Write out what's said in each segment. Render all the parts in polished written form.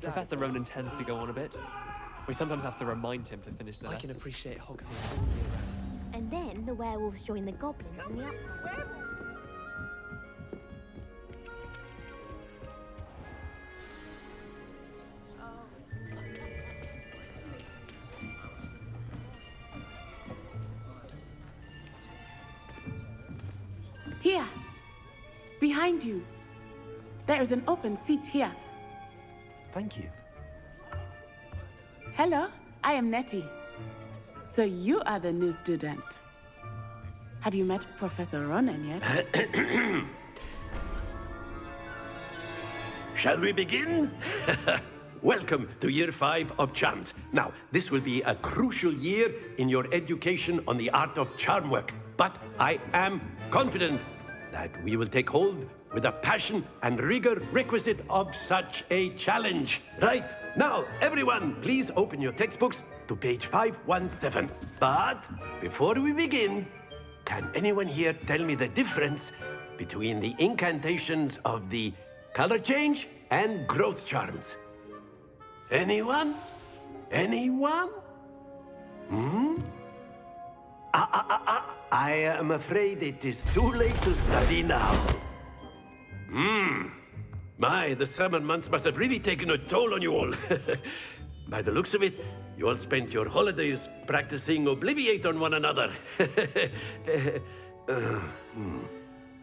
Professor Ronan tends to go on a bit. We sometimes have to remind him to finish the lesson. I can appreciate Hogsmeade all year round. And then the werewolves join the goblins in the uproar. Here, behind you. There is an open seat here. Thank you. Hello, I am Nettie. So you are the new student. Have you met Professor Ronan yet? Shall we begin? Welcome to Year 5 of Charms. Now, this will be a crucial year in your education on the art of charm work. But I am confident that we will take hold with the passion and rigor requisite of such a challenge. Right, now, everyone, please open your textbooks to page 517. But before we begin, can anyone here tell me the difference between the incantations of the color change and growth charms? Anyone? Anyone? I am afraid it is too late to study now. My, the summer months must have really taken a toll on you all. By the looks of it, you all spent your holidays practicing Obliviate on one another.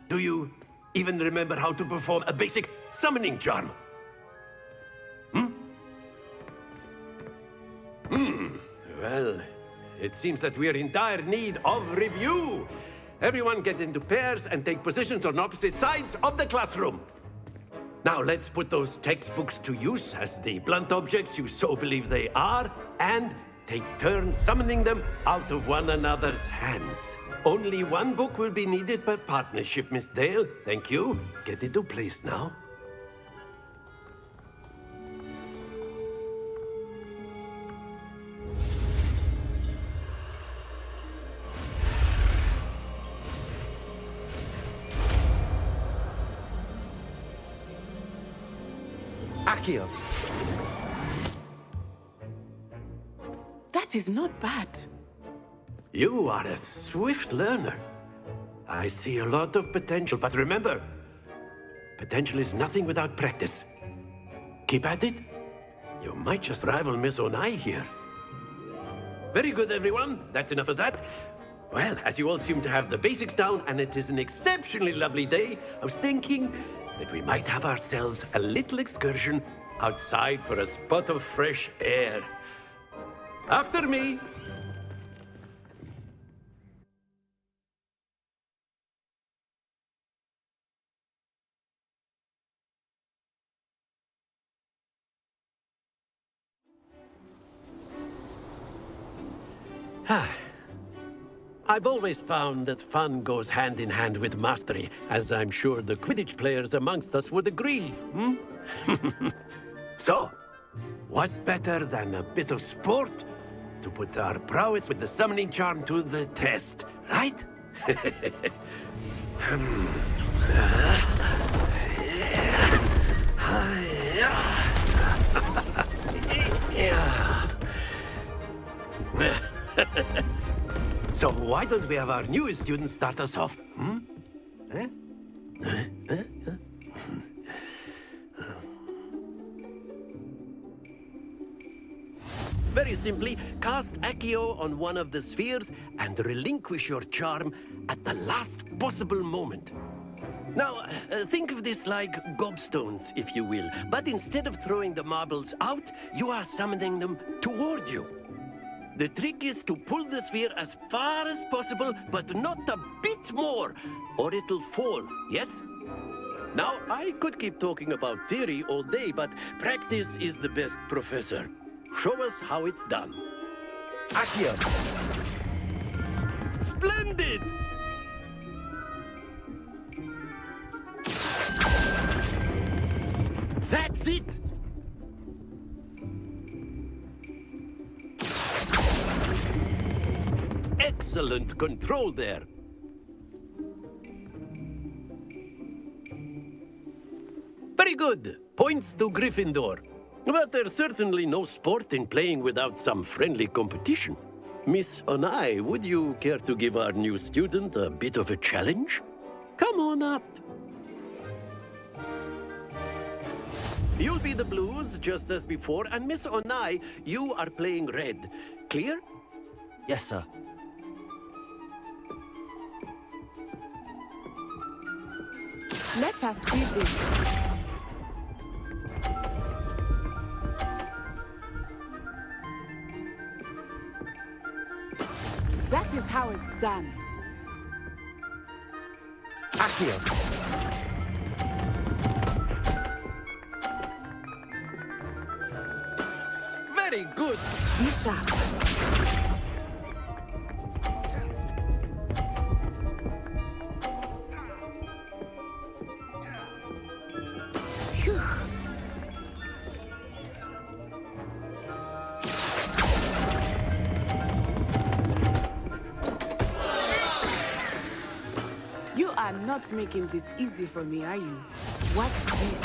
Do you even remember how to perform a basic summoning charm? Well, it seems that we are in dire need of review. Everyone get into pairs and take positions on opposite sides of the classroom. Now let's put those textbooks to use as the blunt objects you so believe they are, and take turns summoning them out of one another's hands. Only one book will be needed per partnership, Miss Dale. Thank you. Get into place now. Accio. That is not bad. You are a swift learner. I see a lot of potential, but remember, potential is nothing without practice. Keep at it. You might just rival Miss Onai here. Very good, everyone. That's enough of that. Well, as you all seem to have the basics down, and it is an exceptionally lovely day, I was thinking that we might have ourselves a little excursion outside for a spot of fresh air. After me. I've always found that fun goes hand in hand with mastery, as I'm sure the Quidditch players amongst us would agree. So, what better than a bit of sport to put our prowess with the summoning charm to the test, right? So why don't we have our newest student start us off? Very simply, cast Accio on one of the spheres and relinquish your charm at the last possible moment. Now, think of this like gobstones, if you will. But instead of throwing the marbles out, you are summoning them toward you. The trick is to pull the sphere as far as possible, but not a bit more, or it'll fall, yes? Now, I could keep talking about theory all day, but practice is the best professor. Show us how it's done. Accio. Splendid! That's it! Excellent control there. Very good. Points to Gryffindor. But there's certainly no sport in playing without some friendly competition. Miss Onai, would you care to give our new student a bit of a challenge? Come on up. You'll be the blues, just as before, and Miss Onai, you are playing red. Clear? Yes, sir. Let us see this. That is how it's done. Accio. Very good. Be sharp. Phew. You are not making this easy for me, are you? Watch this.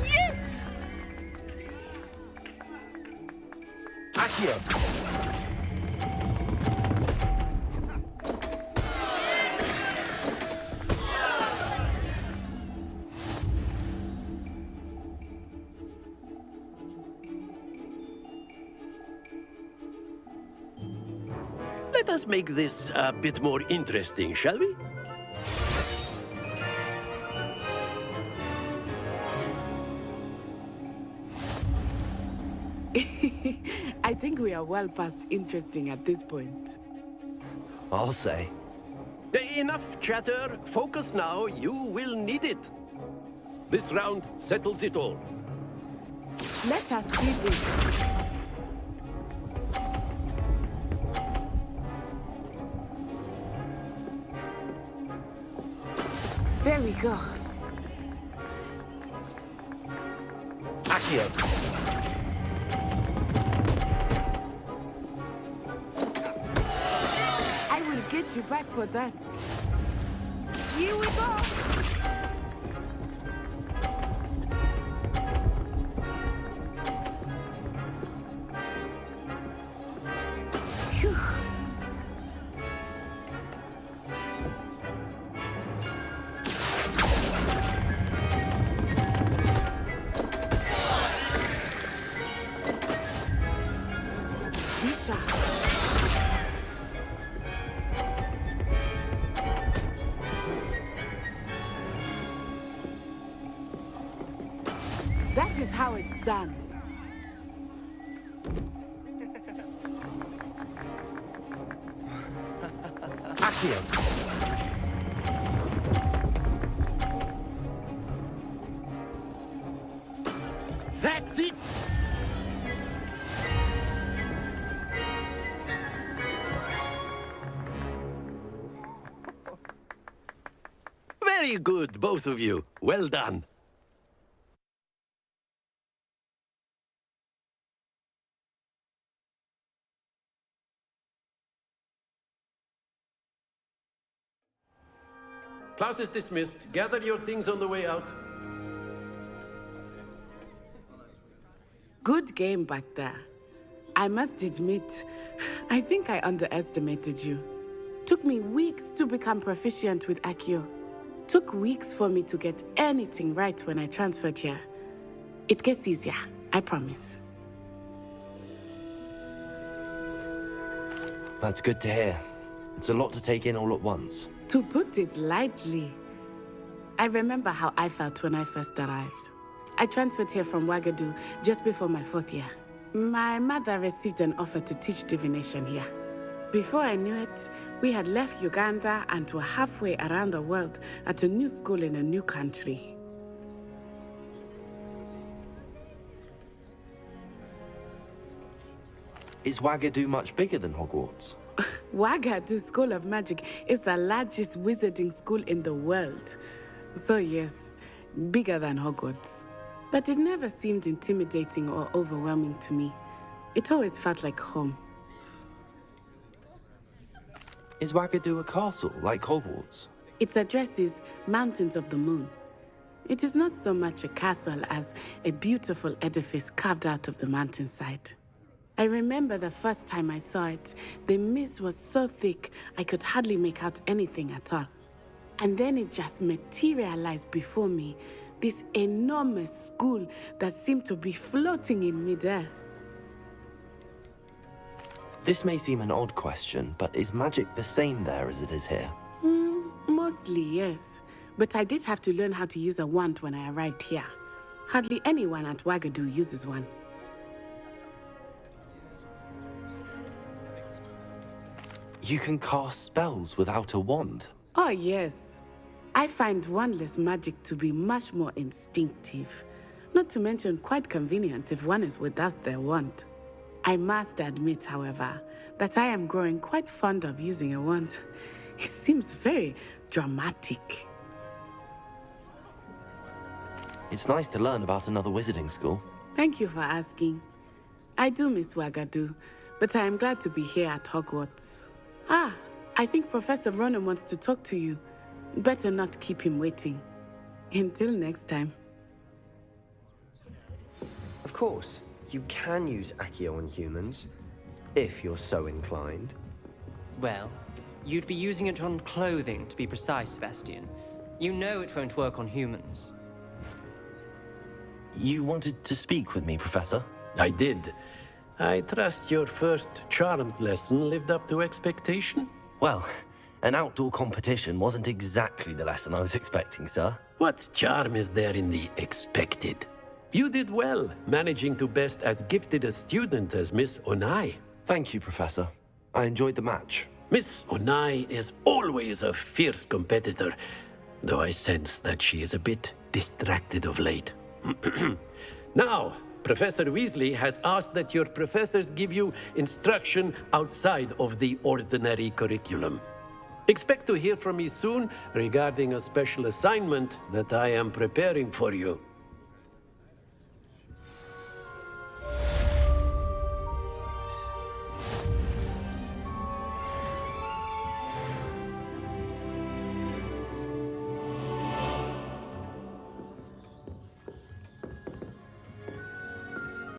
Yes! Accio. Let us make this a bit more interesting, shall we? I think we are well past interesting at this point. I'll say. Enough chatter. Focus now. You will need it. This round settles it all. Let us see this. There we go. Accio. I will get you back for that. Here we go. Phew. Be sharp. That is how it's done. Accio. That's it. Very good, both of you. Well done. Class is dismissed. Gather your things on the way out. Good game back there. I must admit, I think I underestimated you. Took me weeks to become proficient with Accio. Took weeks for me to get anything right when I transferred here. It gets easier, I promise. That's good to hear. It's a lot to take in all at once. To put it lightly, I remember how I felt when I first arrived. I transferred here from Ouagadougou just before my 4th year. My mother received an offer to teach divination here. Before I knew it, we had left Uganda and were halfway around the world at a new school in a new country. Is Ouagadougou much bigger than Hogwarts? Ouagadougou School of Magic is the largest wizarding school in the world. So yes, bigger than Hogwarts. But it never seemed intimidating or overwhelming to me. It always felt like home. Is Wagadu a castle, like Hogwarts? Its address is Mountains of the Moon. It is not so much a castle as a beautiful edifice carved out of the mountainside. I remember the first time I saw it, the mist was so thick I could hardly make out anything at all. And then it just materialized before me, this enormous school that seemed to be floating in midair. This may seem an odd question, but is magic the same there as it is here? Mostly, yes. But I did have to learn how to use a wand when I arrived here. Hardly anyone at Wagadu uses one. You can cast spells without a wand. Oh, yes. I find wandless magic to be much more instinctive. Not to mention quite convenient if one is without their wand. I must admit, however, that I am growing quite fond of using a wand. It seems very dramatic. It's nice to learn about another wizarding school. Thank you for asking. I do miss Wagadu, but I am glad to be here at Hogwarts. Ah, I think Professor Ronan wants to talk to you. Better not keep him waiting. Until next time. Of course, you can use Accio on humans, if you're so inclined. Well, you'd be using it on clothing, to be precise, Sebastian. You know it won't work on humans. You wanted to speak with me, Professor? I did. I trust your first charms lesson lived up to expectation? Well, an outdoor competition wasn't exactly the lesson I was expecting, sir. What charm is there in the expected? You did well, managing to best as gifted a student as Miss Onai. Thank you, Professor. I enjoyed the match. Miss Onai is always a fierce competitor, though I sense that she is a bit distracted of late. Now, Professor Weasley has asked that your professors give you instruction outside of the ordinary curriculum. Expect to hear from me soon regarding a special assignment that I am preparing for you.